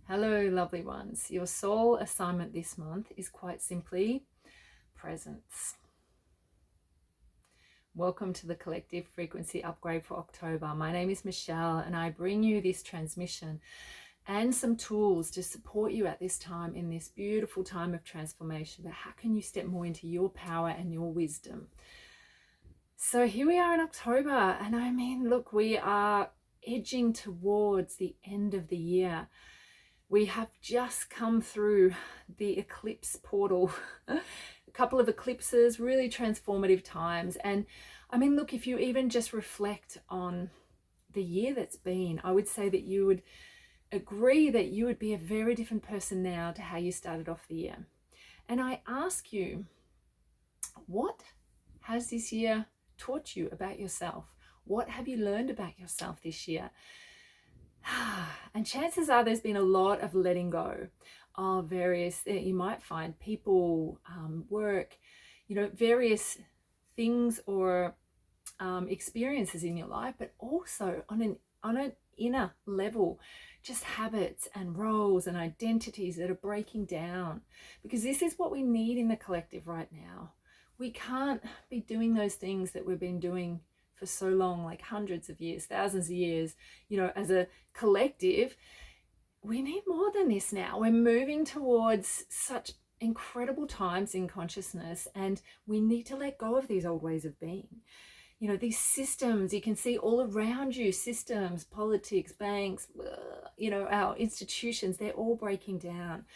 Hello, lovely ones. Your soul assignment this month is quite simply presence. Welcome to the collective frequency upgrade for October. My name is Michelle, and I bring you this transmission and some tools to support you at this time in this beautiful time of transformation. But how can you step more into your power and your wisdom? So here we are in October, and I mean, look, we are edging towards the end of the year. We have just come through the eclipse portal, a couple of eclipses, really transformative times. And I mean, look, if you even just reflect on the year that's been, I would say that you would agree that you would be a very different person now to how you started off the year. And I ask you, what has this year taught you about yourself? What have you learned about yourself this year? And chances are there's been a lot of letting go of various, you might find people, work, various things or experiences in your life, but also on an inner level, just habits and roles and identities that are breaking down, because this is what we need in the collective right now. We can't be doing those things that we've been doing for so long, like hundreds of years, thousands of years, as a collective. We need more than this now. We're moving towards such incredible times in consciousness, and we need to let go of these old ways of being. These systems, you can see all around you, systems, politics, banks, our institutions, they're all breaking down.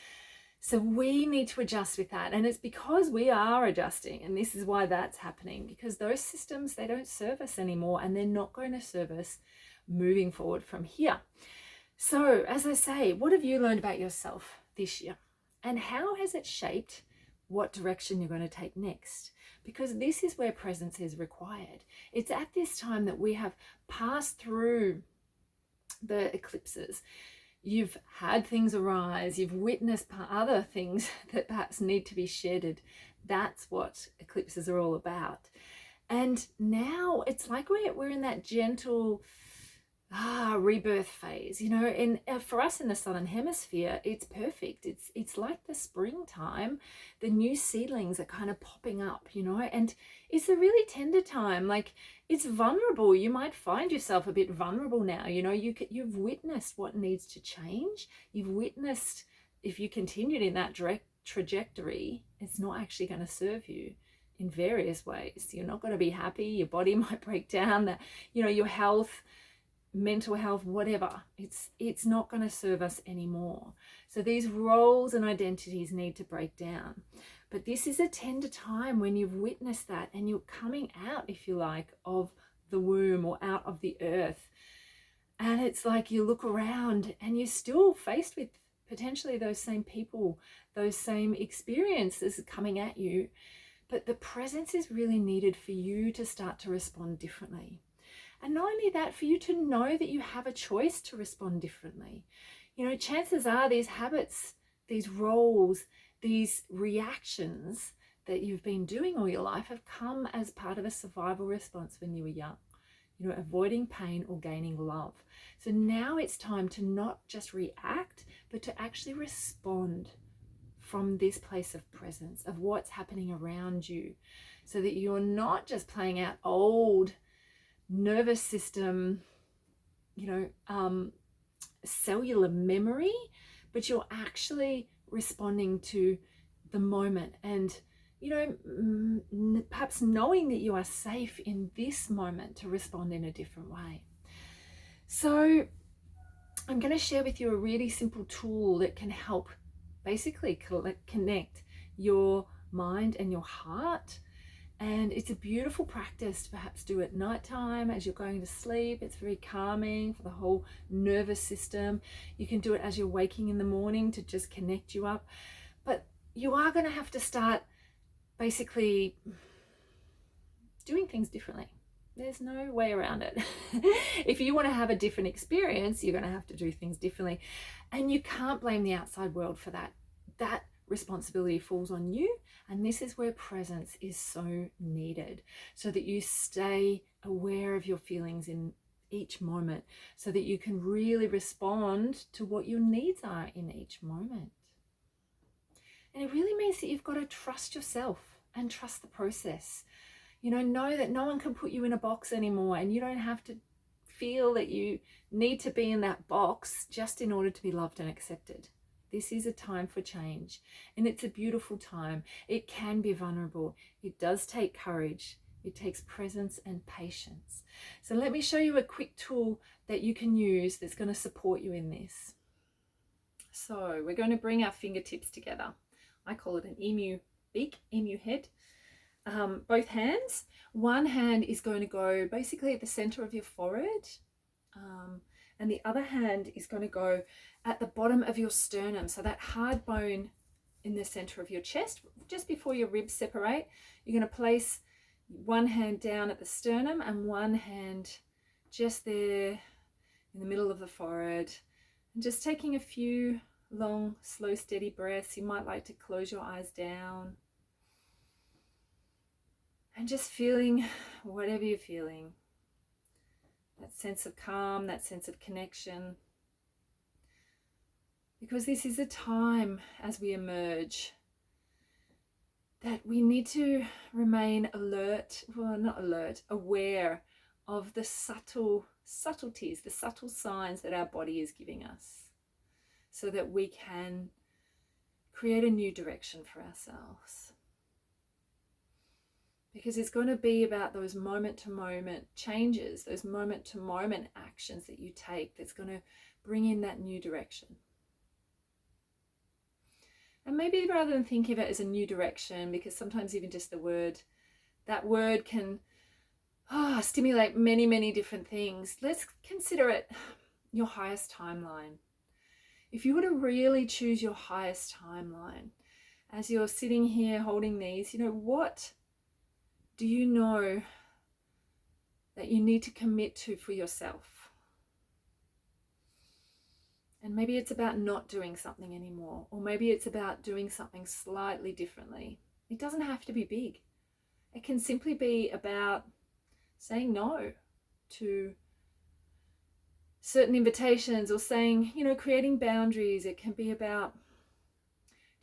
So we need to adjust with that. And it's because we are adjusting. And this is why that's happening, because those systems, they don't serve us anymore, and they're not going to serve us moving forward from here. So as I say, what have you learned about yourself this year? And how has it shaped what direction you're going to take next? Because this is where presence is required. It's at this time that we have passed through the eclipses. You've had things arise, you've witnessed other things that perhaps need to be shedded. That's what eclipses are all about. And now it's like we're in that gentle rebirth phase, and for us in the southern hemisphere, it's perfect. It's like the springtime. The new seedlings are kind of popping up, and it's a really tender time. Like, it's vulnerable. You might find yourself a bit vulnerable now. You've witnessed what needs to change. You've witnessed, if you continued in that direct trajectory, it's not actually going to serve you in various ways. You're not going to be happy. Your body might break down. That your health, mental health, whatever, it's not going to serve us anymore. So these roles and identities need to break down. But this is a tender time when you've witnessed that, and you're coming out, if you like, of the womb or out of the earth. And it's like you look around and you're still faced with potentially those same people, those same experiences coming at you. But the presence is really needed for you to start to respond differently. And not only that, for you to know that you have a choice to respond differently. Chances are these habits, these roles, these reactions that you've been doing all your life have come as part of a survival response when you were young, avoiding pain or gaining love. So now it's time to not just react, but to actually respond from this place of presence, of what's happening around you, so that you're not just playing out old nervous system, cellular memory, but you're actually responding to the moment, and perhaps knowing that you are safe in this moment to respond in a different way. So I'm going to share with you a really simple tool that can help basically connect your mind and your heart. And it's a beautiful practice to perhaps do at nighttime as you're going to sleep. It's very calming for the whole nervous system. You can do it as you're waking in the morning to just connect you up. But you are going to have to start basically doing things differently. There's no way around it. If you want to have a different experience, you're going to have to do things differently. And you can't blame the outside world for that. That responsibility falls on you, and this is where presence is so needed, so that you stay aware of your feelings in each moment so that you can really respond to what your needs are in each moment. And it really means that you've got to trust yourself and trust the process. Know that no one can put you in a box anymore, and you don't have to feel that you need to be in that box just in order to be loved and accepted. This is a time for change, and it's a beautiful time. It can be vulnerable. It does take courage. It takes presence and patience. So let me show you a quick tool that you can use that's going to support you in this. So we're going to bring our fingertips together. I call it an emu beak, emu head. Both hands. One hand is going to go basically at the center of your forehead, and the other hand is going to go at the bottom of your sternum, so that hard bone in the center of your chest, just before your ribs separate. You're going to place one hand down at the sternum and one hand just there in the middle of the forehead, and just taking a few long, slow, steady breaths. You might like to close your eyes down and just feeling whatever you're feeling, that sense of calm, that sense of connection. Because this is a time as we emerge that we need to remain alert, well, not alert, aware of the subtleties, the subtle signs that our body is giving us, so that we can create a new direction for ourselves. Because it's going to be about those moment-to-moment changes, those moment-to-moment actions that you take that's going to bring in that new direction. And maybe rather than think of it as a new direction, because sometimes even just that word can stimulate many, many different things. Let's consider it your highest timeline. If you were to really choose your highest timeline, as you're sitting here holding these, what do you know that you need to commit to for yourself? And maybe it's about not doing something anymore, or maybe it's about doing something slightly differently. It doesn't have to be big. It can simply be about saying no to certain invitations, or saying, creating boundaries. It can be about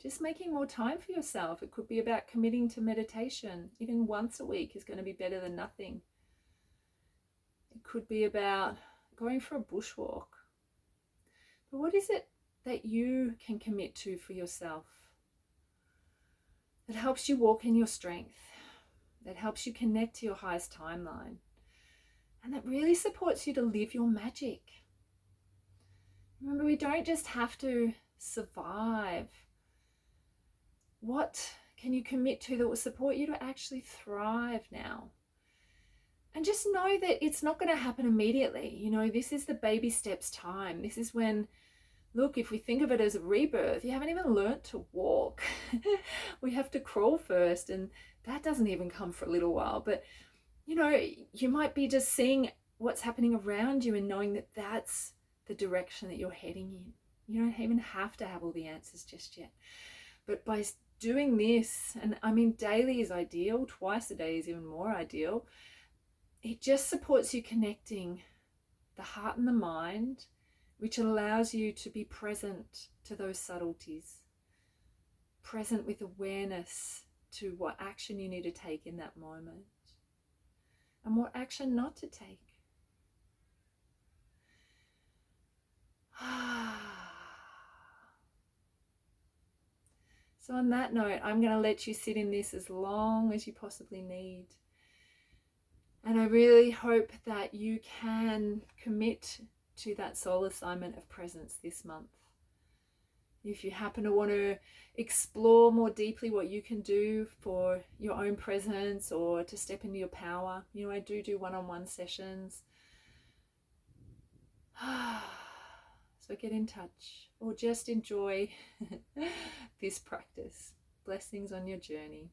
just making more time for yourself. It could be about committing to meditation. Even once a week is going to be better than nothing. It could be about going for a bushwalk. But what is it that you can commit to for yourself that helps you walk in your strength, that helps you connect to your highest timeline, and that really supports you to live your magic? Remember, we don't just have to survive. What can you commit to that will support you to actually thrive now? And just know that it's not going to happen immediately. This is the baby steps time. This is when, look, if we think of it as a rebirth, you haven't even learnt to walk. We have to crawl first, and that doesn't even come for a little while. But, you might be just seeing what's happening around you and knowing that that's the direction that you're heading in. You don't even have to have all the answers just yet. But by doing this, and daily is ideal, twice a day is even more ideal, it just supports you connecting the heart and the mind, which allows you to be present to those subtleties, present with awareness to what action you need to take in that moment and what action not to take. So on that note, I'm going to let you sit in this as long as you possibly need. And I really hope that you can commit to that soul assignment of presence this month. If you happen to want to explore more deeply what you can do for your own presence or to step into your power, I do one-on-one sessions. So get in touch or just enjoy this practice. Blessings on your journey.